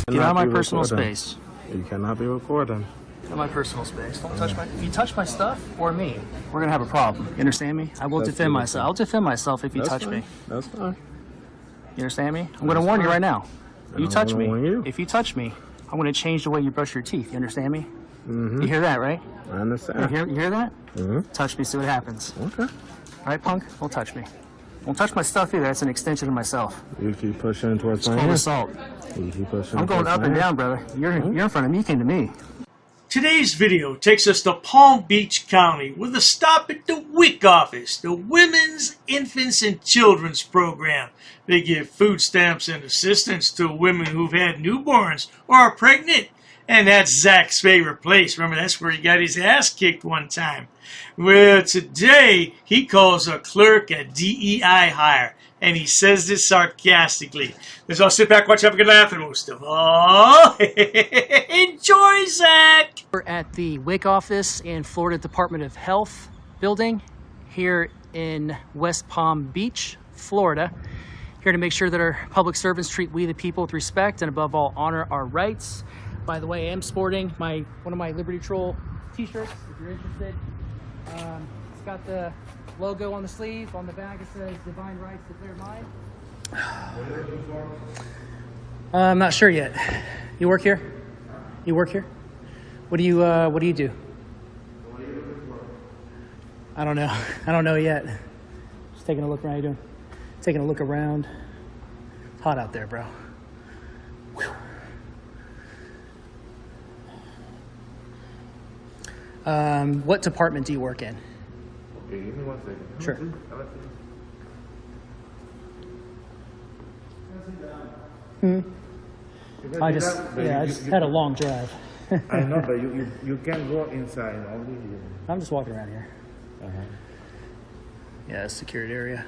Get out of my personal space. You cannot be recording. Get out of my personal space. Don't touch my... If you touch my stuff or me, we're going to have a problem. You understand me? I will defend myself. I'll defend myself if you touch me. That's fine. You understand me? I'm going to warn you right now. You touch me. If you touch me, I'm going to change the way you brush your teeth. You understand me? Mm-hmm. You hear that, right? I understand. You hear that? Mm-hmm. Touch me, see what happens. Okay. All right, punk? Don't touch me. Don't touch my stuff either. That's an extension of myself. You keep pushing towards my hand. It's called assault. You keep pushing. I'm going up and down, brother. You're in front of me. You came to me. Today's video takes us to Palm Beach County with a stop at the WIC office, the Women's, Infants, and Children's Program. They give food stamps and assistance to women who've had newborns or are pregnant. And that's Zach's favorite place. Remember, that's where he got his ass kicked one time. Well, today he calls a clerk a DEI hire. And he says this sarcastically. Let's all sit back, watch, have a good laugh, and most of all, enjoy, Zach! We're at the WIC office in Florida Department of Health building here in West Palm Beach, Florida. Here to make sure that our public servants treat we the people with respect and above all honor our rights. By the way, I am sporting one of my Liberty Troll t-shirts if you're interested. It's got the logo on the sleeve. On the back it says divine rights declare mine. I'm not sure yet. You work here? You work here? What do you do? I don't know. I don't know yet. Just taking a look around. How you doing? Taking a look around. It's hot out there, bro. Whew. What department do you work in? Okay, give me 1 second. Sure. I just had a long drive. I know, but you can't go inside. Only here. I'm just walking around here. Uh-huh. Yeah, it's a secured area.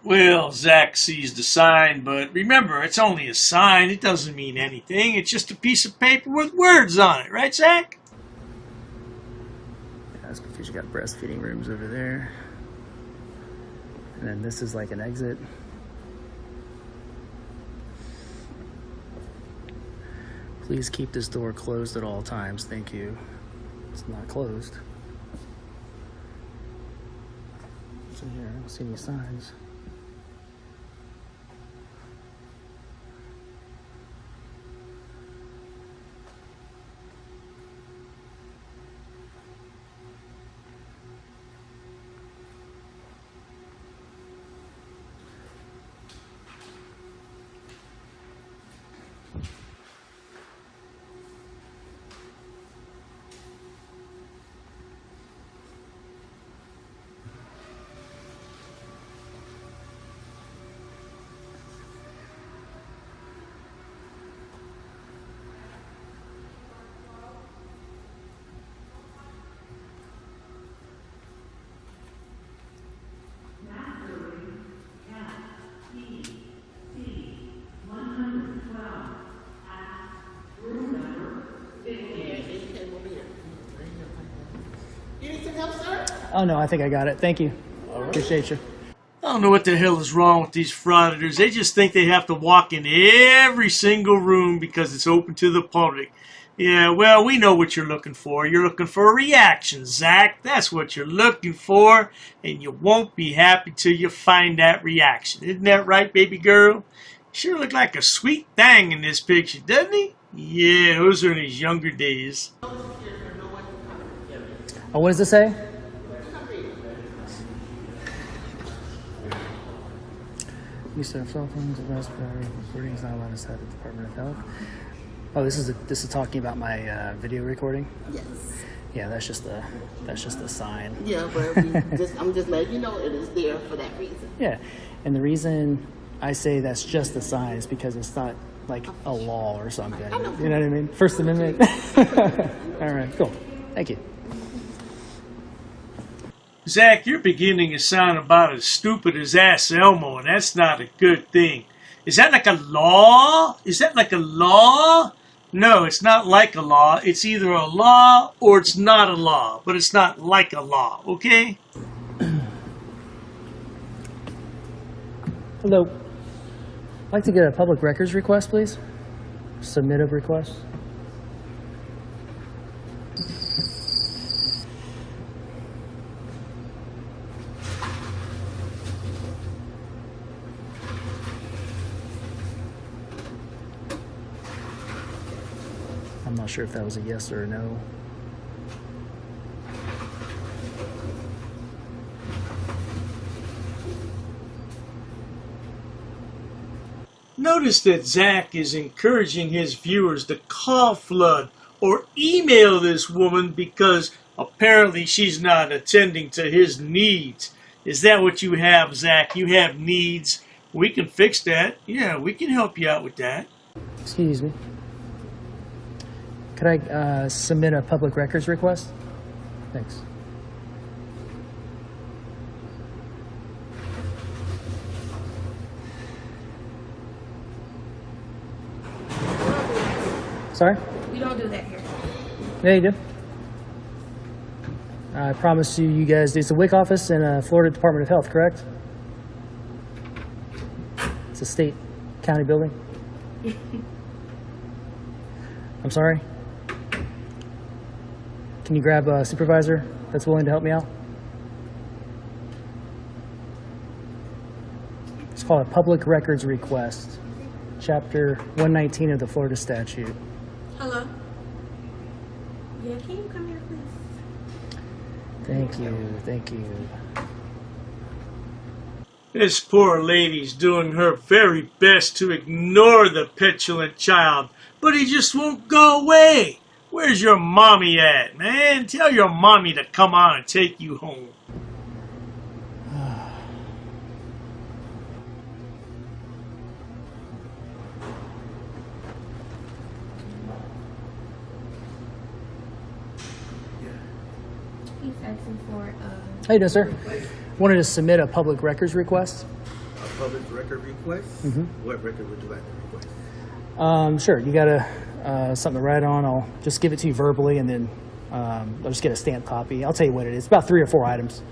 Well, Zach sees the sign, but remember, it's only a sign. It doesn't mean anything. It's just a piece of paper with words on it. Right, Zach? Yeah, that's because you got breastfeeding rooms over there. And then this is like an exit. Please keep this door closed at all times. Thank you. It's not closed. What's in here? I don't see any signs. Oh no, I think I got it. Thank you. Appreciate you. I don't know what the hell is wrong with these frauditors. They just think they have to walk in every single room because it's open to the public. Yeah, well, we know what you're looking for. You're looking for a reaction, Zach. That's what you're looking for, and you won't be happy till you find that reaction. Isn't that right, baby girl? You sure look like a sweet thang in this picture, doesn't he? Yeah, those are in his younger days. Oh, what does it say? Use of cell phones, raspberry recording is not allowed inside the Department of Health. Oh, this is talking about my video recording. Yes. Yeah, that's just the sign. Yeah, but I'm just letting you know it is there for that reason. Yeah, and the reason I say that's just the sign is because it's not like a law or something. You know what I mean? First Amendment. All right, cool. Thank you. Zach, you're beginning to sound about as stupid as Ass Elmo, and that's not a good thing. Is that like a law? Is that like a law? No, it's not like a law. It's either a law or it's not a law, but it's not like a law, okay? Hello. I'd like to get a public records request, please. Submit a request. I'm not sure if that was a yes or a no. Notice that Zach is encouraging his viewers to call Flood or email this woman because apparently she's not attending to his needs. Is that what you have, Zach? You have needs. We can fix that. Yeah, we can help you out with that. Excuse me. Could I submit a public records request? Thanks. Sorry? We don't do that here. Yeah, you do. I promise you guys, it's a WIC office in Florida Department of Health, correct? It's a state county building. I'm sorry? Can you grab a supervisor that's willing to help me out? It's called a public records request, Chapter 119 of the Florida statute. Hello? Yeah, can you come here, please? Thank you, thank you. This poor lady's doing her very best to ignore the petulant child, but he just won't go away. Where's your mommy at, man? Tell your mommy to come on and take you home. He's asking for, How you doing, sir? Wanted to submit a public records request. A public record request? Mhm. What record would you like to request? Sure. You got something to write on? I'll just give it to you verbally, and then I'll just get a stamped copy. I'll tell you what it is. About 3 or 4 items.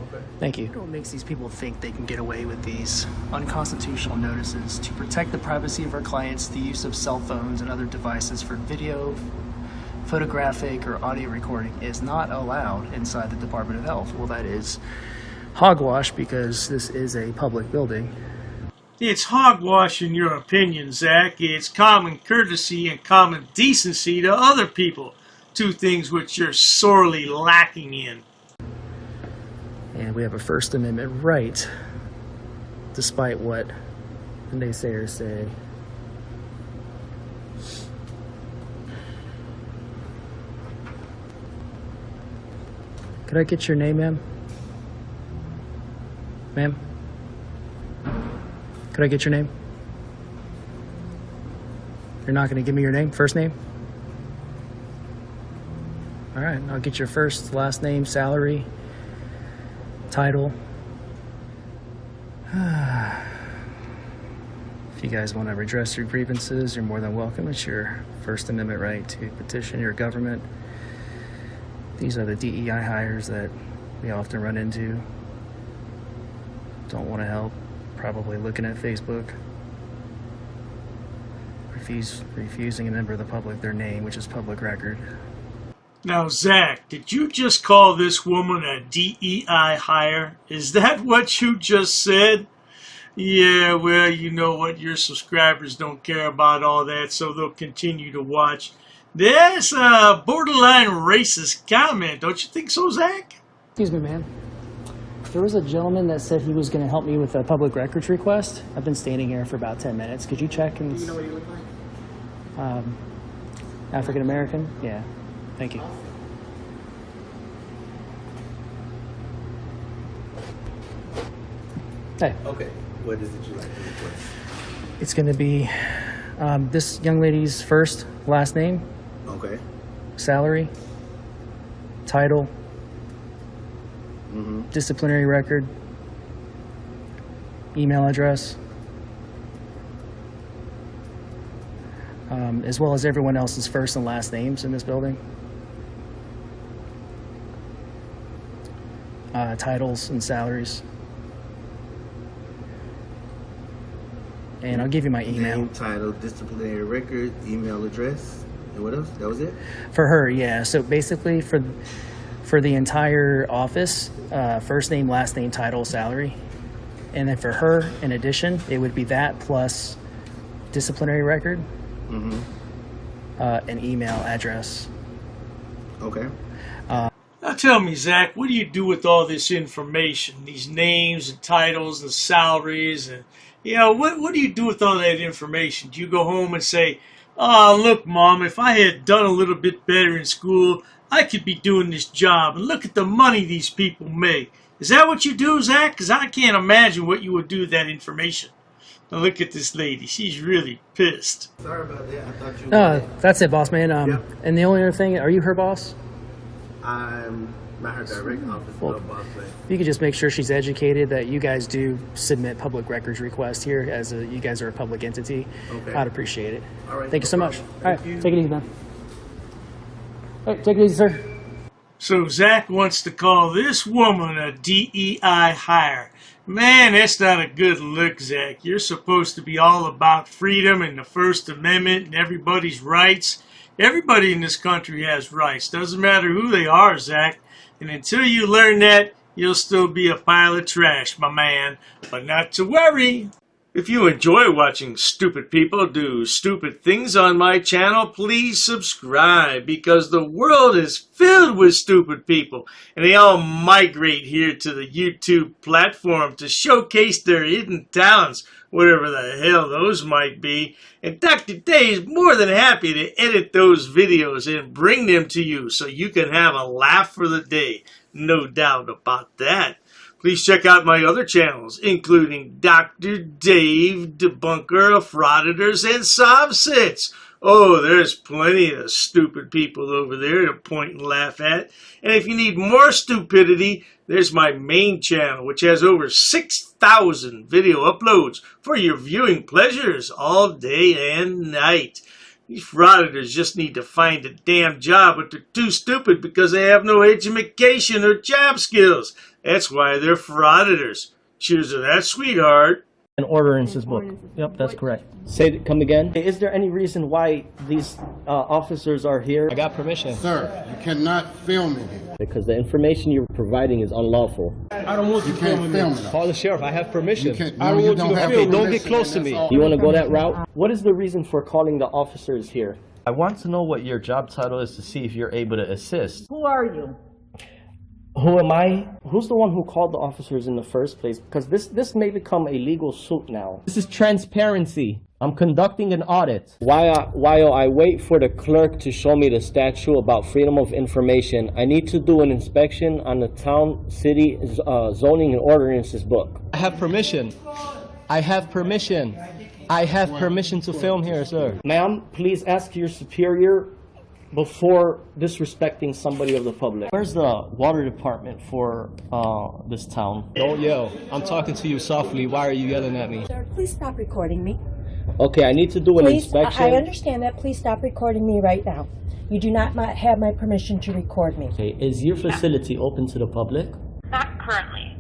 Okay. Thank you. What makes these people think they can get away with these unconstitutional notices to protect the privacy of our clients? The use of cell phones and other devices for video, photographic, or audio recording is not allowed inside the Department of Health. Well, that is hogwash because this is a public building. It's hogwash in your opinion, Zach. It's common courtesy and common decency to other people. 2 things which you're sorely lacking in. And we have a First Amendment right, despite what the naysayers say. Could I get your name, ma'am? Ma'am? Could I get your name? You're not going to give me your name, first name? All right, I'll get your first, last name, salary, title. If you guys want to redress your grievances, you're more than welcome. It's your First Amendment right to petition your government. These are the DEI hires that we often run into. Don't want to help, probably looking at Facebook. Refusing a member of the public their name, which is public record. Now, Zach, did you just call this woman a DEI hire? Is that what you just said? Yeah, well, you know what? Your subscribers don't care about all that, so they'll continue to watch. That's a borderline racist comment. Don't you think so, Zach? Excuse me, ma'am. There was a gentleman that said he was going to help me with a public records request. I've been standing here for about 10 minutes. Could you check and... Do you know what he looked like? African American? Yeah. Thank you. Hey. Okay. What is it you like to request? It's going to be this young lady's first, last name, Okay. salary, title, disciplinary record, email address, as well as everyone else's first and last names in this building. Titles and salaries. and I'll give you my email. Name, title, disciplinary record, email address, and what else? That was it? For her, yeah. So basically for the entire office, first name, last name, title, salary. And then for her, in addition, it would be that plus disciplinary record, an email address. Okay. Now tell me, Zach, what do you do with all this information? These names and titles and salaries and, what do you do with all that information? Do you go home and say, oh, look, Mom, if I had done a little bit better in school, I could be doing this job, and look at the money these people make. Is that what you do, Zach? Because I can't imagine what you would do with that information. Now look at this lady. She's really pissed. Sorry about that. I thought you No, that's it, boss man. Yep. And the only other thing, are you her boss? I'm not her direct office, Well, but boss man. You could just make sure she's educated that you guys do submit public records requests here as you guys are a public entity. Okay. I'd appreciate it. All right, Thank you no so much. problem. All right, Thank you. take it easy, man. All right, take it easy, sir. So Zach wants to call this woman a DEI hire. Man, that's not a good look, Zach. You're supposed to be all about freedom and the First Amendment and everybody's rights. Everybody in this country has rights. Doesn't matter who they are, Zach. And until you learn that, you'll still be a pile of trash, my man. But not to worry. If you enjoy watching stupid people do stupid things on my channel, please subscribe, because the world is filled with stupid people, and they all migrate here to the YouTube platform to showcase their hidden talents, whatever the hell those might be. And Dr. Day is more than happy to edit those videos and bring them to you so you can have a laugh for the day. No doubt about that. Please check out my other channels, including Dr. Dave, Debunker of Frauditors and Subsets. Oh, there's plenty of stupid people over there to point and laugh at. And if you need more stupidity, there's my main channel, which has over 6,000 video uploads for your viewing pleasures all day and night. These frauditors just need to find a damn job, but they're too stupid because they have no education or job skills. That's why they're frauditors. Cheers to that, sweetheart. An ordinances book. Yep, that's correct. Come again. Is there any reason why these officers are here? I got permission. Sir, you cannot film in here. Because the information you're providing is unlawful. I don't want you filming me. Call the sheriff. I have permission. You can't- I don't you want don't you to have film. Don't permission, get close to and me. that's all. You want to go that route? What is the reason for calling the officers here? I want to know what your job title is to see if you're able to assist. Who are you? Who am I? Who's the one who called the officers in the first place? Because this may become a legal suit now. This is transparency. I'm conducting an audit. While I wait for the clerk to show me the statute about freedom of information, I need to do an inspection on the town, city, zoning and ordinances book. I have permission. I have permission. I have permission to film here, sir. Ma'am, please ask your superior before disrespecting somebody of the public. Where's the water department for this town? Don't yell. I'm talking to you softly. Why are you yelling at me? Sir, please stop recording me. Okay, I need to do an inspection. I understand that. Please stop recording me right now. You do not have my permission to record me. Okay, is your facility open to the public? Not currently.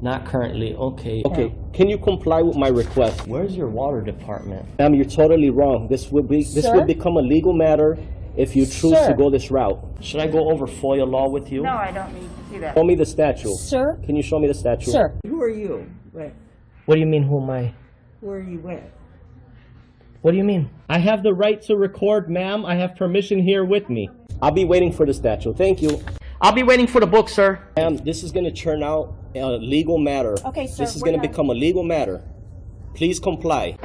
Not currently, okay. Okay, can you comply with my request? Where's your water department? Ma'am, you're totally wrong. This will become a legal matter if you choose to go this route. Should I go over FOIA law with you? No, I don't need to see that. Show me the statute. Sir? Can you show me the statute? Sir. Who are you? Wait, What do you mean, who am I? who are you with? What do you mean? I have the right to record, ma'am. I have permission here with me. I'll be waiting for the statute. Thank you. I'll be waiting for the book, sir. Ma'am, this is going to turn out a legal matter. Okay, sir. This is going to become a legal matter. Please comply.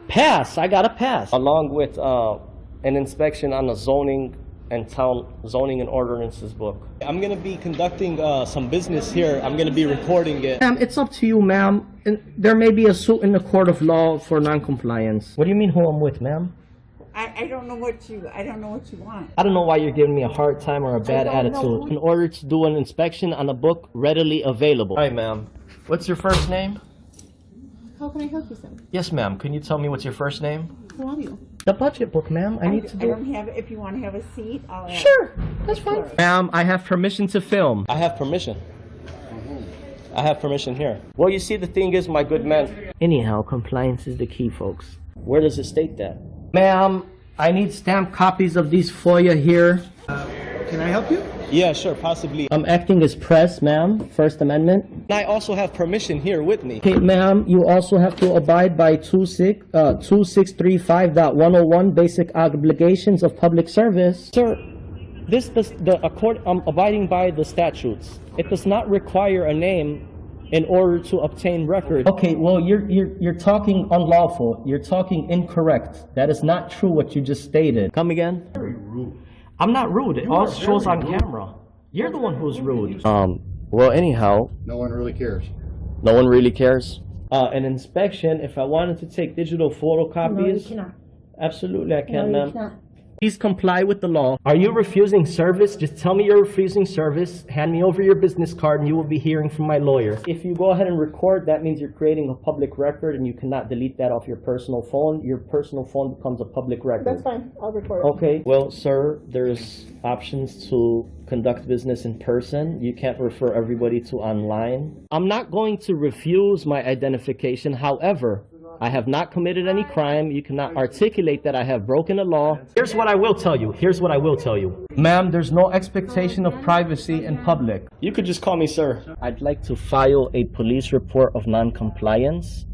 Pass. I got a pass. Along with an inspection on the zoning and town zoning and ordinances book. I'm going to be conducting some business here. I'm going to be recording it. Ma'am, it's up to you, ma'am. There may be a suit in the court of law for non-compliance. What do you mean who I'm with, ma'am? I don't know what you want. I don't know why you're giving me a hard time or a bad don't know. attitude. In order to do an inspection on a book readily available. Hi, ma'am. What's your first name? How can I help you, sir? Yes, ma'am. Can you tell me what's your first name? Who are you? The budget book, ma'am. I need to do. I don't have. If you want to have a seat, I'll ask. Sure, that's fine. Ma'am, I have permission to film. I have permission. I have permission here. Well, you see, the thing is, my good man. Anyhow, compliance is the key, folks. Where does it state that? Ma'am, I need stamped copies of these FOIA here. Can I help you? Yeah, sure, possibly. I'm acting as press, ma'am. First Amendment. I also have permission here with me. Okay, ma'am, you also have to abide by 2635.101 basic obligations of public service. Sir, I'm abiding by the statutes. It does not require a name in order to obtain record. Okay, well, you're talking unlawful. You're talking incorrect. That is not true what you just stated. Come again? Very rude. I'm not rude. It all shows on camera. You're the one who's rude. Well, anyhow. No one really cares. No one really cares? An inspection, if I wanted to take digital photocopies. No, you cannot. Absolutely, I can, No, ma'am. you cannot. Please comply with the law. Are you refusing service? Just tell me you're refusing service. Hand me over your business card and you will be hearing from my lawyer. If you go ahead and record, that means you're creating a public record and you cannot delete that off your personal phone. Your personal phone becomes a public record. That's fine. I'll record it. Okay. Well, sir, there's options to conduct business in person. You can't refer everybody to online. I'm not going to refuse my identification. However, I have not committed any crime. You cannot articulate that I have broken a law. Here's what I will tell you. Ma'am, there's no expectation of privacy in public. You could just call me sir. I'd like to file a police report of non-compliance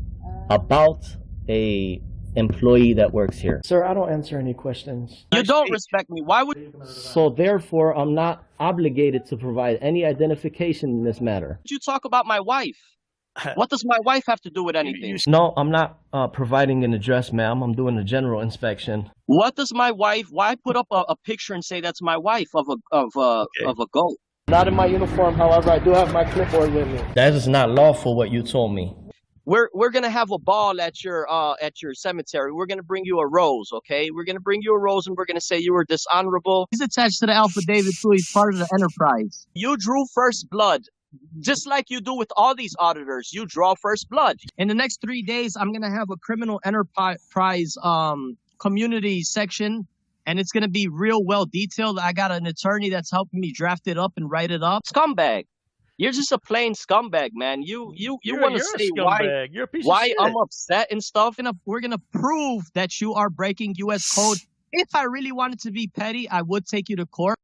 about a employee that works here. Sir, I don't answer any questions. You don't respect me. Why would So therefore, I'm not obligated to provide any identification in this matter. you talk about my wife? What does my wife have to do with anything? No, I'm not providing an address, ma'am. I'm doing a general inspection. What does my wife? Why put up a picture and say that's my wife of a goat? Not in my uniform, however, I do have my clipboard with me. That is not lawful what you told me. We're gonna have a ball at your cemetery. We're gonna bring you a rose, okay? We're gonna bring you a rose and we're gonna say you were dishonorable. He's attached to the affidavit too. He's part of the enterprise. You drew first blood. Just like you do with all these auditors, you draw first blood. In the next 3 days, I'm going to have a criminal enterprise community section, and it's going to be real well detailed. I got an attorney that's helping me draft it up and write it up. Scumbag. You're just a plain scumbag, man. You want to say why I'm upset and stuff. We're going to prove that you are breaking U.S. code. If I really wanted to be petty, I would take you to court.